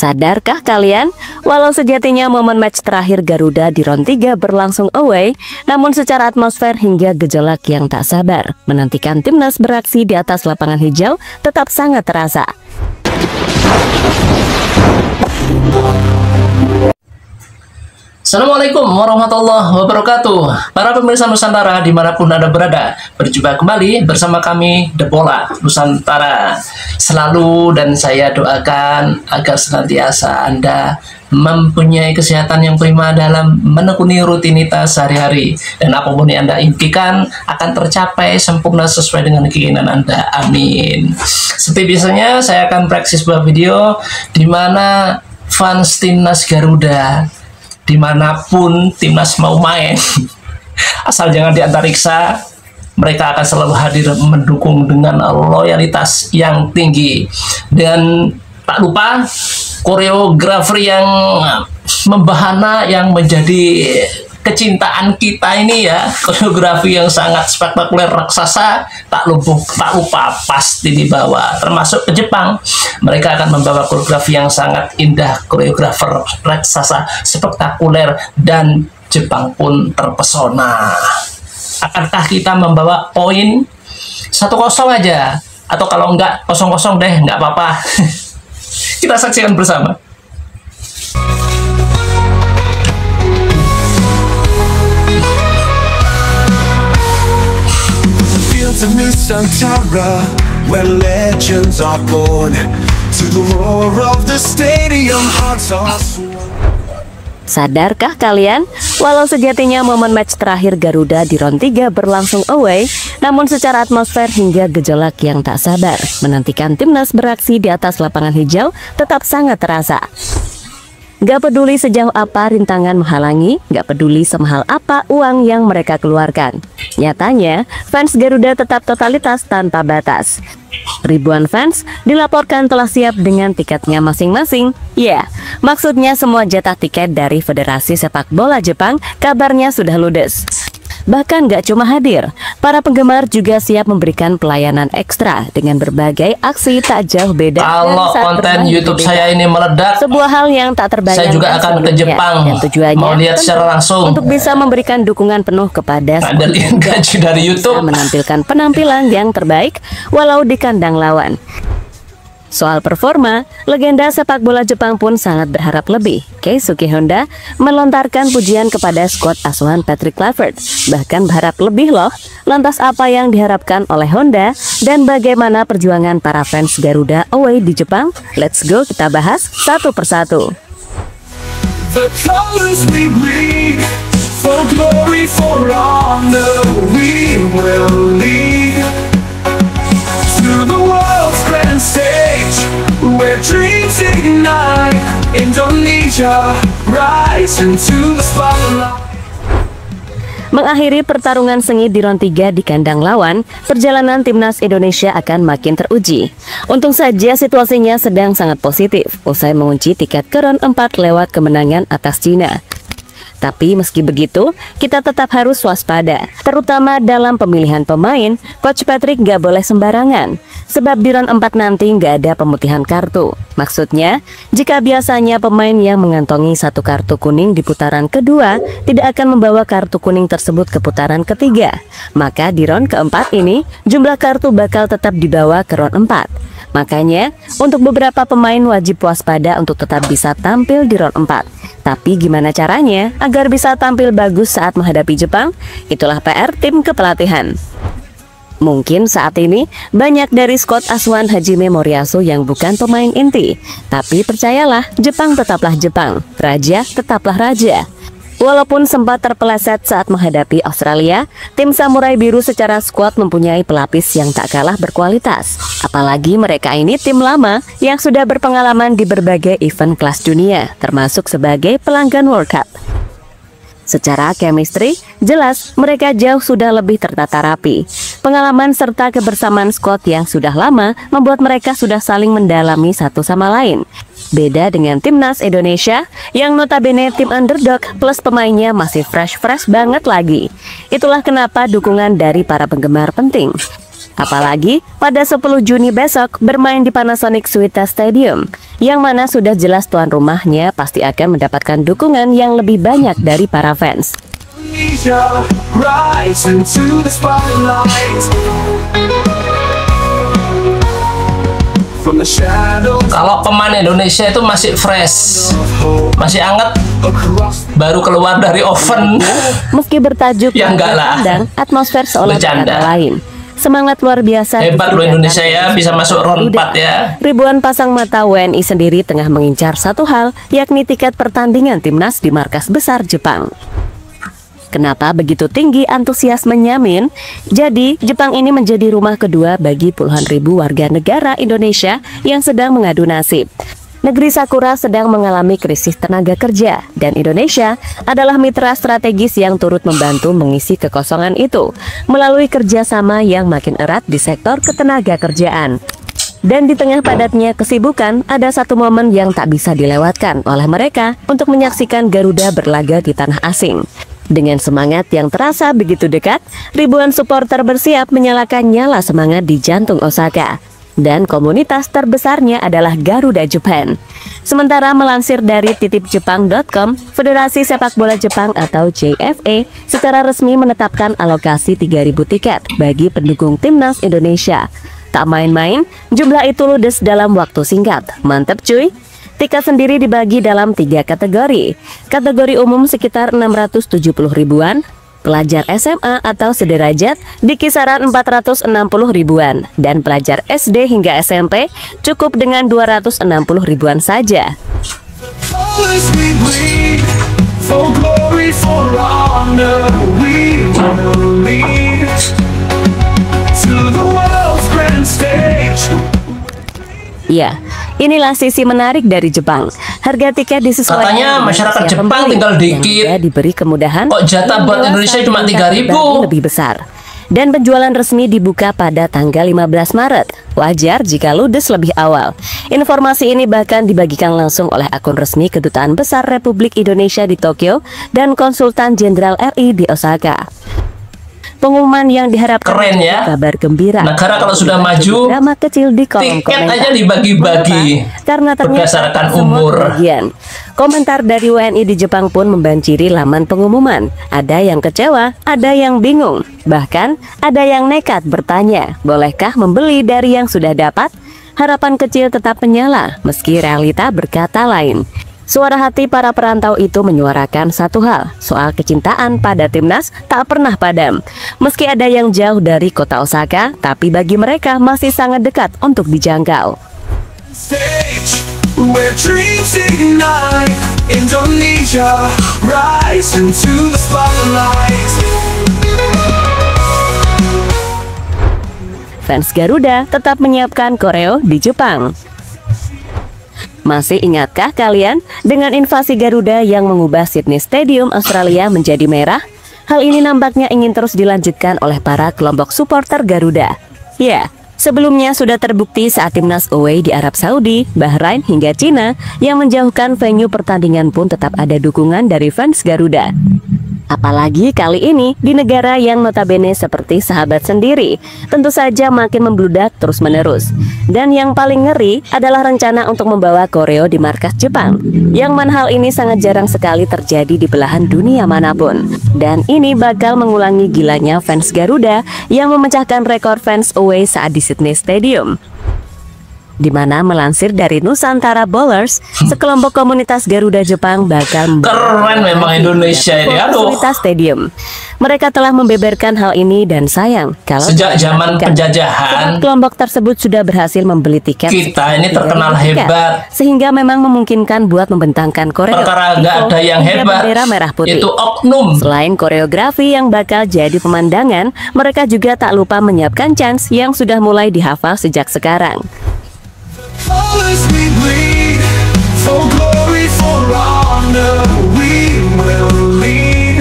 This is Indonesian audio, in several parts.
Sadarkah kalian, walau sejatinya momen match terakhir Garuda di round 3 berlangsung away, namun secara atmosfer hingga gejolak yang tak sabar menantikan timnas beraksi di atas lapangan hijau tetap sangat terasa. Assalamualaikum warahmatullahi wabarakatuh. Para pemirsa Nusantara dimanapun Anda berada, berjumpa kembali bersama kami The Bola Nusantara. Selalu dan saya doakan agar senantiasa Anda mempunyai kesehatan yang prima dalam menekuni rutinitas sehari-hari, dan apapun yang Anda impikan akan tercapai sempurna sesuai dengan keinginan Anda. Amin. Seperti biasanya saya akan praksis sebuah video di mana fans timnas Garuda dimanapun timnas mau main asal jangan di antariksa, mereka akan selalu hadir mendukung dengan loyalitas yang tinggi. Dan tak lupa koreografer yang membahana yang menjadi kecintaan kita ini ya, koreografi yang sangat spektakuler raksasa, tak lupa pasti dibawa, termasuk ke Jepang. Mereka akan membawa koreografi yang sangat indah, koreografer raksasa spektakuler, dan Jepang pun terpesona. Akankah kita membawa poin 1-0 aja, atau kalau enggak 0-0 deh, enggak apa-apa. Kita saksikan bersama. Nusantara, where legends are born, to the roar of the stadium, hearts are sworn. Sadarkah kalian, walau sejatinya momen match terakhir Garuda di round 3 berlangsung away, namun secara atmosfer hingga gejolak yang tak sabar menantikan timnas beraksi di atas lapangan hijau tetap sangat terasa. Gak peduli sejauh apa rintangan menghalangi, gak peduli semahal apa uang yang mereka keluarkan. Nyatanya, fans Garuda tetap totalitas tanpa batas. Ribuan fans dilaporkan telah siap dengan tiketnya masing-masing. Ya, maksudnya semua jatah tiket dari Federasi Sepak Bola Jepang kabarnya sudah ludes. Bahkan gak cuma hadir, para penggemar juga siap memberikan pelayanan ekstra dengan berbagai aksi tak jauh beda. Kalau konten YouTube saya ini meledak, sebuah hal yang tak terbayangkan, saya juga akan ke Jepang, dan tujuannya mau lihat secara langsung untuk bisa memberikan dukungan penuh kepada gaji dari YouTube, menampilkan penampilan yang terbaik walau di kandang lawan. Soal performa, legenda sepak bola Jepang pun sangat berharap lebih. Keisuke Honda melontarkan pujian kepada skuad asuhan Patrick Kluivert, bahkan berharap lebih loh. Lantas apa yang diharapkan oleh Honda dan bagaimana perjuangan para fans Garuda away di Jepang? Let's go, kita bahas satu persatu. The colors we bleed, for glory, for honor, we will lead to the world's grand stage, where dreams ignite. Indonesia, rise into the spotlight. Mengakhiri pertarungan sengit di round 3 di kandang lawan, perjalanan timnas Indonesia akan makin teruji. Untung saja situasinya sedang sangat positif usai mengunci tiket ke round 4 lewat kemenangan atas Cina. Tapi meski begitu, kita tetap harus waspada, terutama dalam pemilihan pemain. Coach Patrick gak boleh sembarangan, sebab di round 4 nanti gak ada pemutihan kartu. Maksudnya, jika biasanya pemain yang mengantongi 1 kartu kuning di putaran kedua tidak akan membawa kartu kuning tersebut ke putaran ketiga, maka di round keempat ini jumlah kartu bakal tetap dibawa ke round 4. Makanya, untuk beberapa pemain wajib waspada untuk tetap bisa tampil di round 4. Tapi gimana caranya agar bisa tampil bagus saat menghadapi Jepang? Itulah PR tim kepelatihan. Mungkin saat ini banyak dari skuad asuhan Hajime Moriyasu yang bukan pemain inti. Tapi percayalah, Jepang tetaplah Jepang, Raja tetaplah Raja. Walaupun sempat terpeleset saat menghadapi Australia, tim Samurai Biru secara skuad mempunyai pelapis yang tak kalah berkualitas. Apalagi mereka ini tim lama yang sudah berpengalaman di berbagai event kelas dunia, termasuk sebagai pelanggan World Cup. Secara chemistry, jelas mereka jauh sudah lebih tertata rapi. Pengalaman serta kebersamaan skuad yang sudah lama membuat mereka sudah saling mendalami satu sama lain. Beda dengan timnas Indonesia yang notabene tim underdog plus pemainnya masih fresh banget lagi. Itulah kenapa dukungan dari para penggemar penting. Apalagi pada 10 Juni besok bermain di Panasonic Suita Stadium, yang mana sudah jelas tuan rumahnya pasti akan mendapatkan dukungan yang lebih banyak dari para fans. Indonesia, rise into the spotlight. From the shadows Kalau pemain Indonesia itu masih fresh, masih anget, across baru keluar dari oven. Meski bertajuk Ya enggak lah. kandang, atmosfer seolah Bercanda. berkata lain. Semangat luar biasa Hebat loh disidangkan Indonesia ya, bisa masuk round Garuda. 4 ya. Ribuan pasang mata WNI sendiri tengah mengincar satu hal, yakni tiket pertandingan timnas di markas besar Jepang. Kenapa begitu tinggi antusiasmenya, Min? Jadi, Jepang ini menjadi rumah kedua bagi puluhan ribu warga negara Indonesia yang sedang mengadu nasib. Negeri Sakura sedang mengalami krisis tenaga kerja, dan Indonesia adalah mitra strategis yang turut membantu mengisi kekosongan itu melalui kerjasama yang makin erat di sektor ketenaga kerjaan. Dan di tengah padatnya kesibukan, ada satu momen yang tak bisa dilewatkan oleh mereka untuk menyaksikan Garuda berlaga di tanah asing. Dengan semangat yang terasa begitu dekat, ribuan supporter bersiap menyalakan nyala semangat di jantung Osaka. Dan komunitas terbesarnya adalah Garuda Japan. Sementara melansir dari titipjepang.com, Federasi Sepak Bola Jepang atau JFA secara resmi menetapkan alokasi 3.000 tiket bagi pendukung timnas Indonesia. Tak main-main, jumlah itu ludes dalam waktu singkat. Mantep cuy! Tiket sendiri dibagi dalam 3 kategori. Kategori umum sekitar 670 ribuan, pelajar SMA atau sederajat di kisaran 460 ribuan, dan pelajar SD hingga SMP cukup dengan 260 ribuan saja. colors we bleed, for glory, for honor, we will lead to the world's grand stage. Ya, inilah sisi menarik dari Jepang. Harga tiket disesuaikan Katanya dengan masyarakat usia Jepang pembeli, tinggal yang dikit. juga diberi kemudahan. Kok jatah yang buat dewasa Indonesia cuma tingkat 3.000? berbagi lebih besar. Dan penjualan resmi dibuka pada tanggal 15 Maret. Wajar jika ludes lebih awal. Informasi ini bahkan dibagikan langsung oleh akun resmi Kedutaan Besar Republik Indonesia di Tokyo dan Konsultan Jenderal RI di Osaka. Pengumuman yang diharapkan Keren ya. kabar gembira. Negara kalau sudah maju, drama kecil di kolom tiket komentar. aja dibagi-bagi Mengapa? Karena ternyata berdasarkan semua umur. kebagian. Komentar dari WNI di Jepang pun membanjiri laman pengumuman. Ada yang kecewa, ada yang bingung, bahkan ada yang nekat bertanya, bolehkah membeli dari yang sudah dapat? Harapan kecil tetap menyala, meski realita berkata lain. Suara hati para perantau itu menyuarakan satu hal, soal kecintaan pada timnas tak pernah padam. Meski ada yang jauh dari kota Osaka, tapi bagi mereka masih sangat dekat untuk dijangkau. Stage where dreams ignite, Indonesia, rise into the spotlight. Fans Garuda tetap menyiapkan koreo di Jepang. Masih ingatkah kalian dengan invasi Garuda yang mengubah Sydney Stadium Australia menjadi merah? Hal ini nampaknya ingin terus dilanjutkan oleh para kelompok supporter Garuda. Ya, sebelumnya sudah terbukti saat timnas away di Arab Saudi, Bahrain hingga Cina yang menjauhkan venue pertandingan pun tetap ada dukungan dari fans Garuda. Apalagi kali ini di negara yang notabene seperti sahabat sendiri, tentu saja makin membludak terus-menerus. Dan yang paling ngeri adalah rencana untuk membawa koreo di markas Jepang, yang mana hal ini sangat jarang sekali terjadi di belahan dunia manapun. Dan ini bakal mengulangi gilanya fans Garuda yang memecahkan rekor fans away saat di Sydney Stadium. Di mana melansir dari Nusantara Bowlers, sekelompok komunitas Garuda Jepang bakal Keren memang Indonesia ini, aduh. fasilitas stadium. Mereka telah membeberkan hal ini dan sayang kalau Sejak zaman diperhatikan, penjajahan, saat kelompok tersebut sudah berhasil membeli tiket kita ini terkenal 3.000 tiket, hebat. sehingga memang memungkinkan buat membentangkan koreo Perkara nggak ada yang hingga hebat, bendera merah putih. itu oknum. Selain koreografi yang bakal jadi pemandangan, mereka juga tak lupa menyiapkan chants yang sudah mulai dihafal sejak sekarang. Colors we bleed, for glory, for honor, we will lead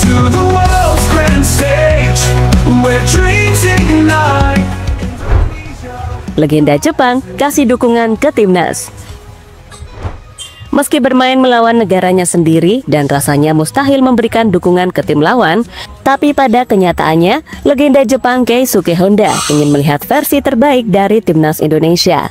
to the world's grand stage where dreams ignite. Legenda Jepang kasih dukungan ke timnas. Meski bermain melawan negaranya sendiri dan rasanya mustahil memberikan dukungan ke tim lawan, tapi pada kenyataannya, legenda Jepang Keisuke Honda ingin melihat versi terbaik dari timnas Indonesia.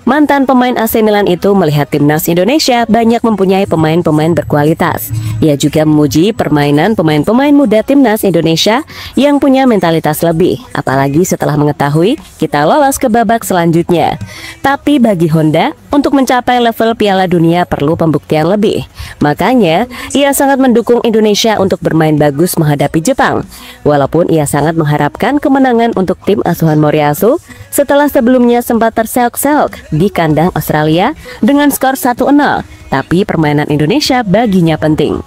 Mantan pemain AC Milan itu melihat timnas Indonesia banyak mempunyai pemain-pemain berkualitas. Ia juga memuji permainan pemain-pemain muda timnas Indonesia yang punya mentalitas lebih, apalagi setelah mengetahui kita lolos ke babak selanjutnya. Tapi bagi Honda, untuk mencapai level Piala Dunia perlu pembuktian lebih. Makanya, ia sangat mendukung Indonesia untuk bermain bagus menghadapi Jepang. Walaupun ia sangat mengharapkan kemenangan untuk tim asuhan Moriyasu setelah sebelumnya sempat terseok-seok di kandang Australia dengan skor 1-0, tapi permainan Indonesia baginya penting.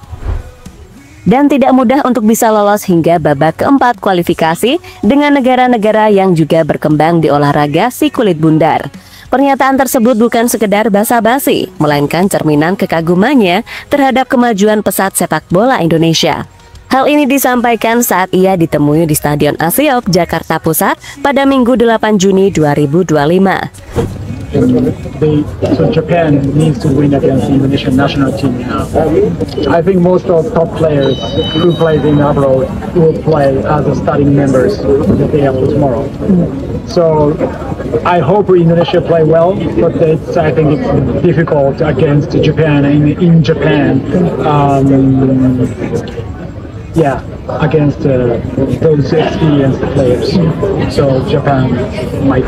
Dan tidak mudah untuk bisa lolos hingga babak keempat kualifikasi dengan negara-negara yang juga berkembang di olahraga si kulit bundar. Pernyataan tersebut bukan sekedar basa-basi, melainkan cerminan kekagumannya terhadap kemajuan pesat sepak bola Indonesia. Hal ini disampaikan saat ia ditemui di Stadion Asiop, Jakarta Pusat pada Minggu 8 Juni 2025. So Japan needs to win against the Indonesian national team now. I think most of top players who play in abroad will play as the starting members the day after tomorrow. So I hope Indonesia play well, but I think it's difficult against Japan in Japan. Against those experienced players. So Japan might.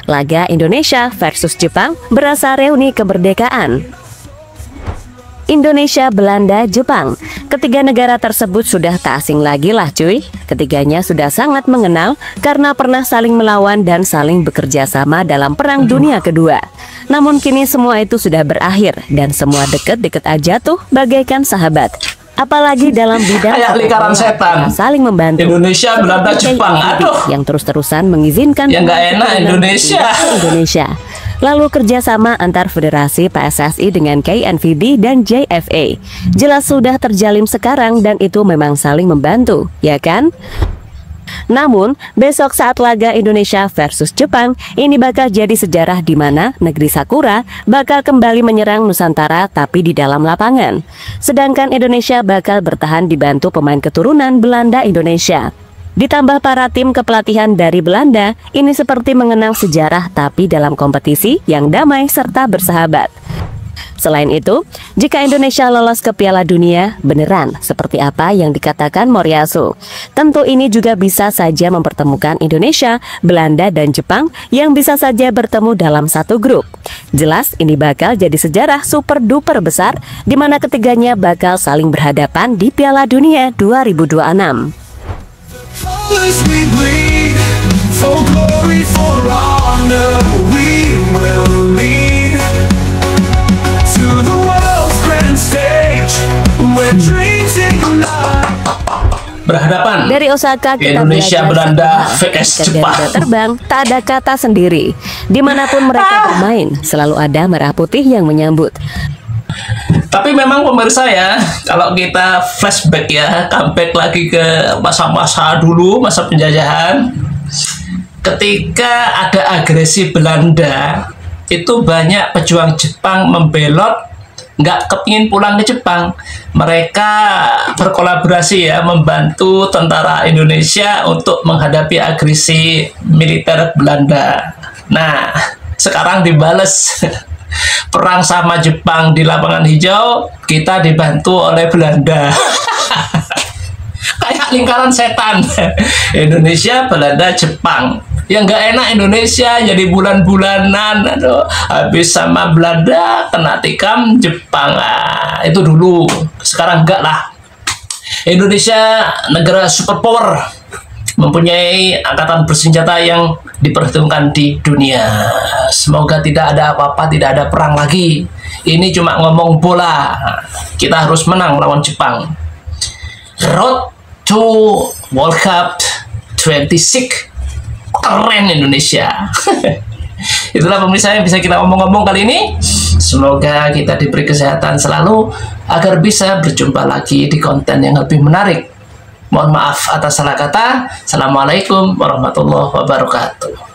Laga Indonesia versus Jepang berasa reuni kemerdekaan. Indonesia, Belanda, Jepang. Ketiga negara tersebut sudah tak asing lagi lah cuy. Ketiganya sudah sangat mengenal karena pernah saling melawan dan saling bekerja sama dalam Perang Dunia Kedua. Namun kini semua itu sudah berakhir dan semua deket-deket aja tuh bagaikan sahabat. Apalagi dalam bidang kayak lingkaran setan, saling membantu. Indonesia, Belanda, Jepang, aduh, yang terus-terusan mengizinkan yang nggak enak Indonesia. Lalu kerjasama antar federasi PSSI dengan KNVB dan JFA jelas sudah terjalin sekarang dan itu memang saling membantu, ya kan? Namun, besok saat laga Indonesia versus Jepang, ini bakal jadi sejarah di mana negeri Sakura bakal kembali menyerang Nusantara tapi di dalam lapangan. Sedangkan Indonesia bakal bertahan dibantu pemain keturunan Belanda Indonesia. Ditambah para tim kepelatihan dari Belanda, ini seperti mengenang sejarah tapi dalam kompetisi yang damai serta bersahabat. Selain itu, jika Indonesia lolos ke Piala Dunia, beneran seperti apa yang dikatakan Moriyasu. Tentu ini juga bisa saja mempertemukan Indonesia, Belanda, dan Jepang yang bisa saja bertemu dalam satu grup. Jelas ini bakal jadi sejarah super duper besar di mana ketiganya bakal saling berhadapan di Piala Dunia 2026. As we bleed for glory, for honor, we will lead to the world's grand stage where dreams ignite. Berhadapan Dari Osaka kita Indonesia, Belanda belajar vs ketika Jepang. Garuda terbang tak ada kata sendiri. Dimanapun mereka bermain selalu ada merah putih yang menyambut. Tapi memang pemirsa ya, kalau kita flashback ya, comeback lagi ke masa-masa dulu, masa penjajahan, ketika ada agresi Belanda, itu banyak pejuang Jepang membelot, nggak kepingin pulang ke Jepang. Mereka berkolaborasi ya, membantu tentara Indonesia untuk menghadapi agresi militer Belanda. Nah, sekarang dibales. Perang sama Jepang di lapangan hijau, kita dibantu oleh Belanda. Kayak lingkaran setan. Indonesia, Belanda, Jepang. Yang nggak enak Indonesia jadi bulan-bulanan, aduh, habis sama Belanda kena tikam Jepang. Itu dulu, sekarang enggak lah. Indonesia negara superpower, mempunyai angkatan bersenjata yang diperhitungkan di dunia. Semoga tidak ada apa-apa, tidak ada perang lagi. Ini cuma ngomong bola. Kita harus menang melawan Jepang. Road to World Cup 26. Keren Indonesia. Itulah pemirsa yang bisa kita ngomong-ngomong kali ini. Semoga kita diberi kesehatan selalu agar bisa berjumpa lagi di konten yang lebih menarik. Mohon maaf atas salah kata. Assalamualaikum warahmatullahi wabarakatuh.